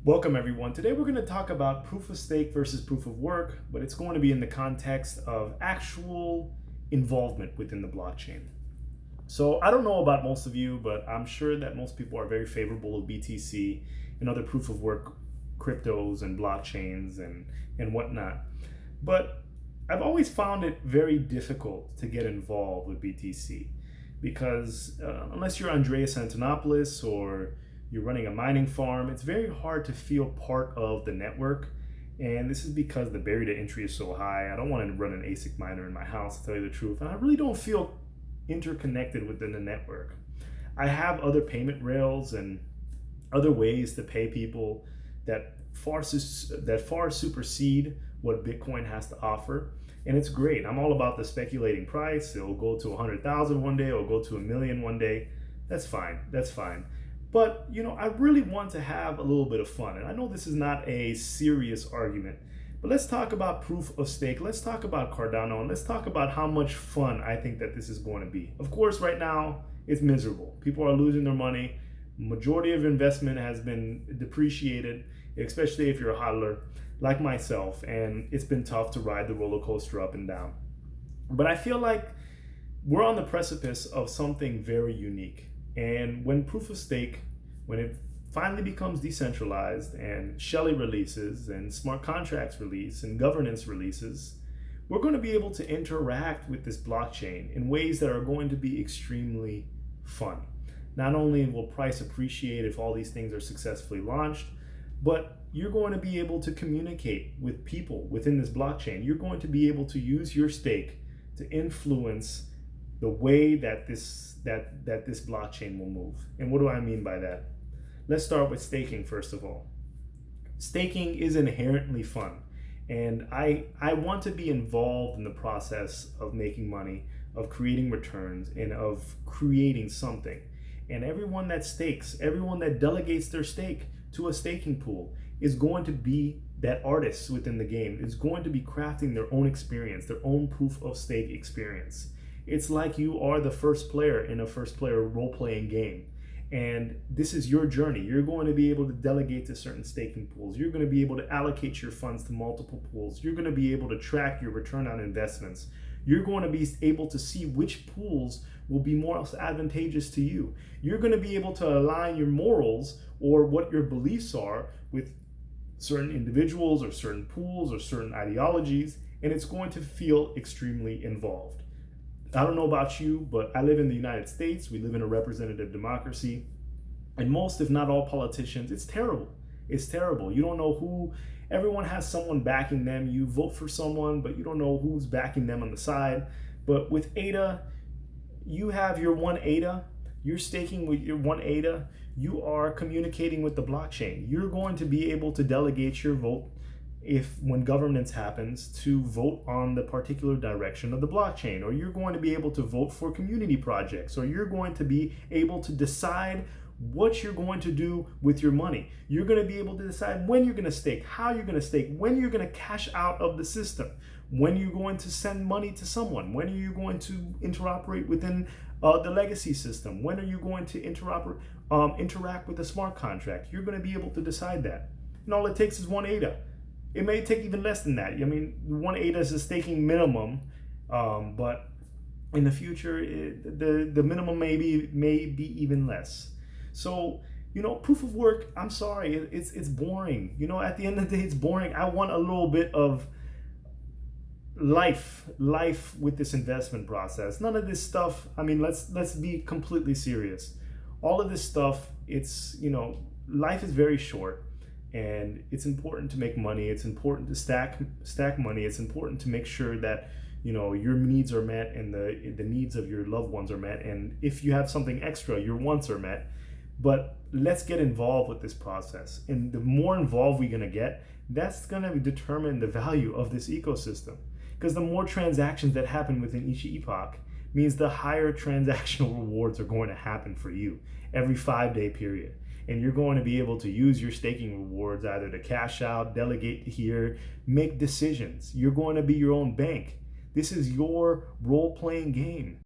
Welcome everyone. Today we're going to talk about proof of stake versus proof of work, but it's going to be in the context of actual involvement within the blockchain. So I don't know about most of you, but I'm sure that most people are very favorable of BTC and other proof of work cryptos and blockchains and whatnot. But I've always found it very difficult to get involved with BTC because unless you're Andreas Antonopoulos or you're running a mining farm, it's very hard to feel part of the network. And this is because the barrier to entry is so high. I don't want to run an ASIC miner in my house, to tell you the truth. And I really don't feel interconnected within the network. I have other payment rails and other ways to pay people that far supersede what Bitcoin has to offer. And it's great. I'm all about the speculating price. It'll go to 100,000 one day, it'll go to a million one day. That's fine. That's fine. But, I really want to have a little bit of fun. And I know this is not a serious argument, but let's talk about proof of stake. Let's talk about Cardano, and let's talk about how much fun I think that this is going to be. Of course, right now, it's miserable. People are losing their money. Majority of investment has been depreciated, especially if you're a hodler like myself. And it's been tough to ride the roller coaster up and down. But I feel like we're on the precipice of something very unique. And when proof of stake, when it finally becomes decentralized and Shelley releases and smart contracts release and governance releases, we're going to be able to interact with this blockchain in ways that are going to be extremely fun. Not only will price appreciate if all these things are successfully launched, but you're going to be able to communicate with people within this blockchain. You're going to be able to use your stake to influence the way that this blockchain will move. And what do I mean by that? Let's start with staking first of all. Staking is inherently fun, and I want to be involved in the process of making money, of creating returns, and of creating something. And everyone that stakes, everyone that delegates their stake to a staking pool is going to be that artist within the game, is going to be crafting their own experience, their own proof of stake experience. It's like you are the first player in a first player role-playing game. And this is your journey. You're going to be able to delegate to certain staking pools. You're going to be able to allocate your funds to multiple pools. You're going to be able to track your return on investments. You're going to be able to see which pools will be most advantageous to you. You're going to be able to align your morals or what your beliefs are with certain individuals or certain pools or certain ideologies, and it's going to feel extremely involved. I don't know about you, but I live in the United States. We live in a representative democracy. And most, if not all politicians, it's terrible. It's terrible. You don't know who, everyone has someone backing them. You vote for someone, but you don't know who's backing them on the side. But with ADA, you have your one ADA. You're staking with your one ADA. You are communicating with the blockchain. You're going to be able to delegate your vote when governance happens to vote on the particular direction of the blockchain, or you're going to be able to vote for community projects, or you're going to be able to decide what you're going to do with your money. You're going to be able to decide when you're going to stake, how you're going to stake, when you're going to cash out of the system, when you're going to send money to someone, when are you going to interoperate within the legacy system, when are you going to interact with a smart contract. You're going to be able to decide that. And all it takes is one ADA. It may take even less than that. I mean, one ADA is a staking minimum, but in the future, the minimum may be even less. So, proof of work, I'm sorry, it's boring. At the end of the day, it's boring. I want a little bit of life with this investment process. None of this stuff, let's be completely serious. All of this stuff, life is very short. And it's important to make money. It's important to stack money. It's important to make sure that your needs are met and the needs of your loved ones are met. And if you have something extra, your wants are met. But let's get involved with this process. And the more involved we're gonna get, that's gonna determine the value of this ecosystem. Because the more transactions that happen within each epoch means the higher transactional rewards are going to happen for you every 5-day period. And you're going to be able to use your staking rewards either to cash out, delegate here, make decisions. You're going to be your own bank. This is your role-playing game.